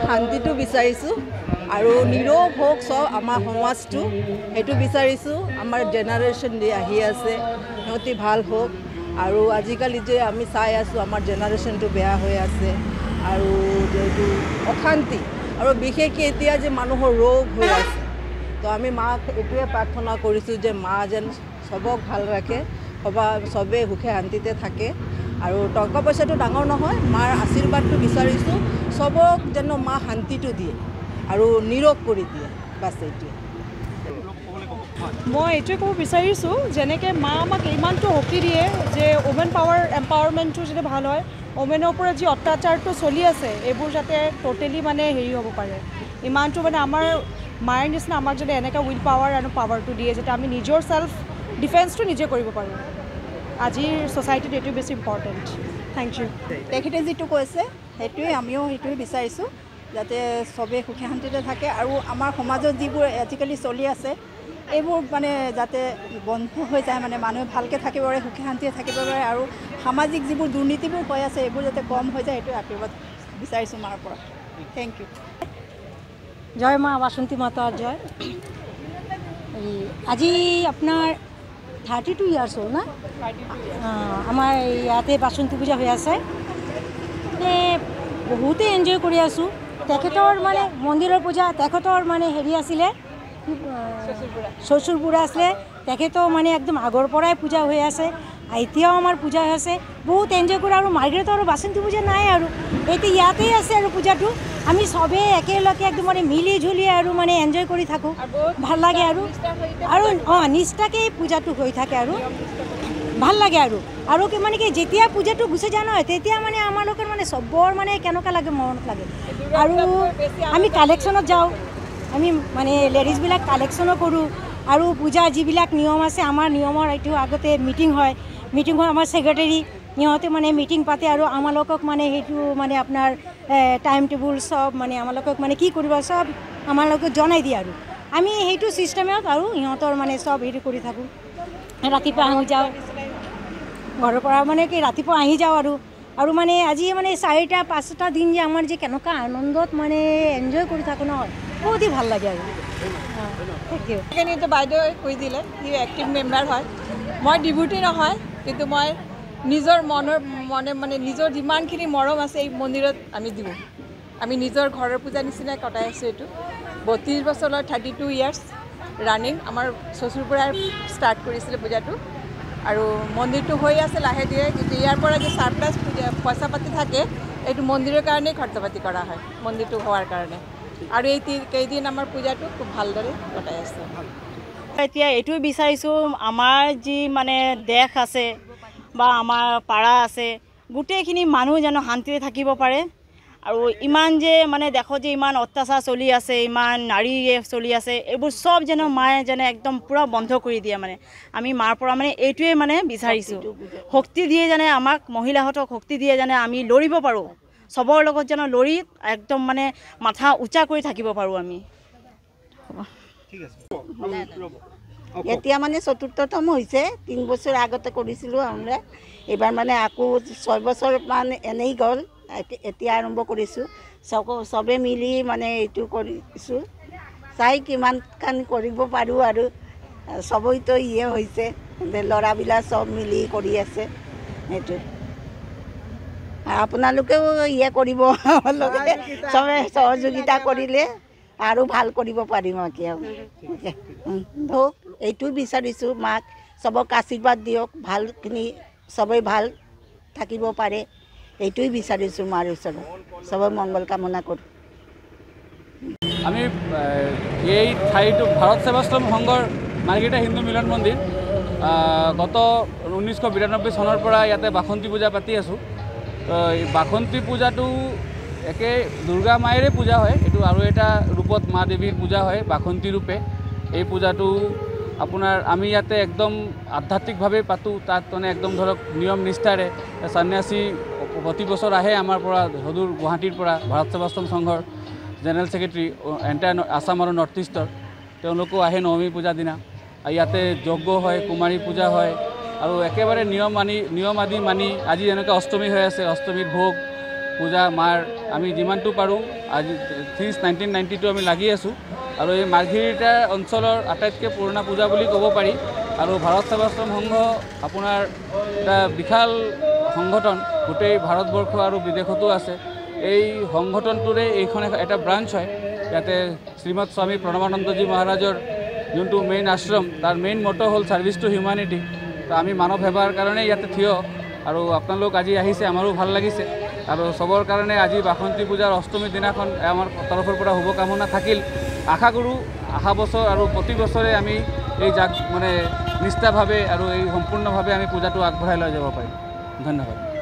শান্তিটো বিচাৰিছোঁ আৰু নিৰোগ হওক চব আমাৰ সমাজটো সেইটো বিচাৰিছোঁ। আমাৰ জেনেৰেশ্যন আহি আছে সিহঁতি ভাল হওক আৰু আজিকালি যে আমি চাই আছোঁ আমাৰ জেনেৰেশ্যনটো বেয়া হৈ আছে আৰু এইটো অশান্তি আৰু বিশেষকৈ এতিয়া যে মানুহৰ ৰোগ হৈ আছে। তো আমি মাক এইটোৱে প্ৰাৰ্থনা কৰিছোঁ যে মা যেন চবক ভাল ৰাখে, চবেই সুখে শান্তিতে থাকে আৰু টকা পইচাটো ডাঙৰ নহয়, মাৰ আশীৰ্বাদটো বিচাৰিছোঁ। চবক যেন মা শান্তিটো দিয়ে আৰু নিৰোগ কৰি দিয়ে, বাছ এইটোৱে। মই এইটোৱে ক'ব বিচাৰিছোঁ যেনেকৈ মা আমাক ইমানটো শক্তি দিয়ে যে ওমেন এম্পাৱাৰমেণ্টটো যাতে ভাল হয়, ওমেনৰ ওপৰত যি অত্যাচাৰটো চলি আছে এইবোৰ যাতে টোটেলি মানে হেৰি হ'ব পাৰে। ইমানটো মানে আমাৰ মাৰ নিচিনা আমাক যদি এনেকৈ উইল পাৱাৰ আৰু পাৱাৰটো দিয়ে যাতে আমি নিজৰ সেল্ফ ডিফেন্সটো নিজে কৰিব পাৰোঁ। আজিৰ ছ'চাইটিত এইটো বেছি ইম্পৰ্টেণ্ট। Thank U. তেখেতে যিটো কৈছে সেইটোৱে আমিও সেইটোৱে বিচাৰিছোঁ যাতে চবেই সুখে শান্তিতে থাকে আৰু আমাৰ সমাজত যিবোৰ আজিকালি চলি আছে এইবোৰ মানে যাতে বন্ধ হৈ যায়, মানে মানুহে ভালকৈ থাকিব পাৰে, সুখে শান্তিৰে থাকিব পাৰে আৰু সামাজিক যিবোৰ দুৰ্নীতিবোৰ হৈ আছে এইবোৰ যাতে কম হৈ যায় সেইটোৱে আশীৰ্বাদ বিচাৰিছোঁ মাৰ পৰা। Thank U. জয় মা বাসন্তী মাতার জয়। আজি আপনার 32 ইয়ার্স হল না? আমার ইয়াতে বাসন্তী পূজা হৈ আছে, বহুতে এনজয় কৰি আছোঁ। তেখেতৰ মানে মন্দিৰৰ পূজা, তেখেতৰ মানে হেৰি আছিলে শ্বশুৰ বুঢ়া আছিলে, তেখেতৰ মানে একদম আগৰ পৰাই পূজা হৈ আছে, এতিয়াও আমাৰ পূজা হৈ আছে। বহুত এনজয় কৰোঁ আৰু মাৰ্গ্ৰেটৰ আৰু বাসন্তী পূজা নাই আৰু এতিয়া ইয়াতেই আছে আৰু পূজাটো আমি চবেই একেলগে একদম মানে মিলি জুলি আৰু মানে এনজয় কৰি থাকোঁ, ভাল লাগে আৰু নিষ্ঠাকেই পূজাটো হৈ থাকে আৰু ভাল লাগে আৰু কি মানে কি যেতিয়া পূজাটো গুচি যায় নহয় তেতিয়া মানে আমাৰ লোকৰ মানে চবৰ মানে কেনেকুৱা লাগে, মনত লাগে। আৰু আমি কালেকশ্যনত যাওঁ, আমি মানে লেডিজবিলাক কালেকশ্যনো কৰোঁ আৰু পূজাৰ যিবিলাক নিয়ম আছে আমাৰ নিয়মৰ এইটো আগতে মিটিং হয় আমাৰ ছেক্ৰেটাৰী সিহঁতে মানে মিটিং পাতে আৰু আমালোকক মানে সেইটো মানে আপোনাৰ টাইম টেবুল চব মানে আমালোকক মানে কি কৰিব চব আমালোকক জনাই দিয়ে আৰু আমি সেইটো ছিষ্টেমত আৰু সিহঁতৰ মানে চব হেৰি কৰি থাকোঁ। ৰাতিপুৱা আহি যাওঁ ঘৰৰ পৰা, মানে কি ৰাতিপুৱা আহি যাওঁ আৰু মানে আজি মানে 4-5টা দিন যে আমাৰ যে কেনেকুৱা আনন্দত মানে এনজয় কৰি থাকোঁ নহয়, বহুতেই ভাল লাগে আৰু। Thank you. সেইখিনিতো বাইদেৱে কৈ দিলে, সি এক্টিভ মেম্বাৰ হয়। মই ডিভুটি নহয়, কিন্তু মই নিজৰ মানে নিজৰ যিমানখিনি মৰম আছে এই মন্দিৰত আমি দিওঁ। আমি নিজৰ ঘৰৰ পূজা নিচিনাই কটাই আছোঁ। এইটো 32 বছৰৰ 32 ইয়াৰ্ছ ৰানিং। আমাৰ শ্বশুৰ পৰাই ষ্টাৰ্ট কৰিছিলে পূজাটো আৰু মন্দিৰটো হৈ আছে লাহে ধীৰে, কিন্তু ইয়াৰ পৰা যে চাৰপ্লাছ পইচা পাতি থাকে এইটো মন্দিৰৰ কাৰণেই খৰচা পাতি কৰা হয়, মন্দিৰটো হোৱাৰ কাৰণে। আৰু এই কেইদিন আমাৰ পূজাটো খুব ভালদৰে কটাই আছে। এতিয়া এইটোৱে বিচাৰিছোঁ আমাৰ যি মানে দেশ আছে বা আমাৰ পাৰা আছে গোটেইখিনি মানুহ যেন শান্তিৰে থাকিব পাৰে আৰু ইমান যে মানে দেশত যে ইমান অত্যাচাৰ চলি আছে, ইমান নাৰী চলি আছে, এইবোৰ চব যেন মায়ে যেন একদম পূৰা বন্ধ কৰি দিয়ে। মানে আমি মাৰ পৰা মানে এইটোৱে মানে বিচাৰিছোঁ, শক্তি দিয়ে যেনে আমাক মহিলাহঁতক শক্তি দিয়ে যেনে আমি লৰিব পাৰোঁ, চবৰ লগত যেন লৰি একদম মানে মাথা উঁচা কৰি থাকিব পাৰোঁ আমি। এতিয়া মানে 4ৰ্থতম হৈছে, 3 বছৰ আগতে কৰিছিলোঁ আমৰা, এইবাৰ মানে আকৌ 6 বছৰ মানে এনেই গ'ল, এতিয়া আৰম্ভ কৰিছোঁ। চবে মিলি মানে এইটো কৰিছোঁ, চাই কিমান কাম কৰিব পাৰোঁ আৰু চবইতো হৈছে, ল'ৰাবিলাক চব মিলি কৰি আছে সেইটো। আপোনালোকেও কৰিব, চবে সহযোগিতা কৰিলে আৰু ভাল কৰিব পাৰিম ধৰক। এইটো বিচাৰিছোঁ মাক চবক আশীৰ্বাদ দিয়ক, ভালখিনি চবেই ভাল থাকিব পাৰে, এইটোৱে বিচাৰিছোঁ মাৰ ওচৰত, চবৰ মংগল কামনা কৰোঁ। আমি এই ঠাইটো ভাৰত সেৱাশ্ৰম সংঘৰ মাৰ্ঘেৰিটা হিন্দু মিলন মন্দিৰ গত 1992 চনৰ পৰা ইয়াতে বাসন্তী পূজা পাতি আছোঁ। এই বাসন্তী পূজাটো একে দুৰ্গা মায়েৰে পূজা হয়, এইটো আৰু এটা ৰূপত মা দেৱীৰ পূজা হয় বাসন্তী ৰূপে। এই পূজাটো আপোনাৰ আমি ইয়াতে একদম আধ্যাত্মিকভাৱে পাতোঁ, তাত মানে একদম ধৰক নিয়ম নিষ্ঠাৰে সন্ন্যাসী প্ৰতি বছৰ আহে আমাৰ পৰা, সদূৰ গুৱাহাটীৰ পৰা, ভাৰত সেৱাশ্ৰম সংঘৰ জেনেৰেল ছেক্ৰেটাৰী এণ্টায়াৰ আছাম আৰু নৰ্থ ইষ্টৰ, তেওঁলোকো আহে নৱমী পূজাৰ দিনা। ইয়াতে যজ্ঞ হয়, কুমাৰী পূজা হয় আৰু একেবাৰে নিয়ম আদি মানি আজি যেনেকৈ অষ্টমী হৈ আছে, অষ্টমীৰ ভোগ পূজা মাৰ আমি যিমানটো পাৰোঁ আজি সিন্স 1992 আমি লাগি আছোঁ আৰু এই মাৰ্ঘেৰিটা অঞ্চলৰ আটাইতকৈ পুৰণা পূজা বুলি ক'ব পাৰি আৰু ভাৰত সেৱাশ্ৰম সংঘ আপোনাৰ এটা বিশাল সংগঠন গোটেই ভাৰতবৰ্ষ আৰু বিদেশতো আছে এই সংগঠনটোৰে এইখন এটা ব্ৰাঞ্চ হয় ইয়াতে শ্ৰীমৎ স্বামী প্ৰণৱানন্দজী মহাৰাজৰ যোনটো মেইন আশ্ৰম তাৰ মেইন মটো হ'ল ছাৰ্ভিচ টু হিউমেনিটি তো আমি মানৱ সেৱাৰ কাৰণে ইয়াতে থিয় আৰু আপোনালোক আজি আহিছে আমাৰো ভাল লাগিছে আৰু সবৰ কাৰণে আজি বাসন্তী পূজাৰ অষ্টমী দিনাখন আমাৰ তৰফৰ পৰা শুভকামনা থাকিল আশা কৰোঁ অহা বছৰ আৰু প্ৰতি বছৰে আমি এই মানে নিষ্ঠাভাৱে আৰু এই সম্পূৰ্ণভাৱে আমি পূজাটো আগবঢ়াই লৈ যাব পাৰিম ধন্যবাদ।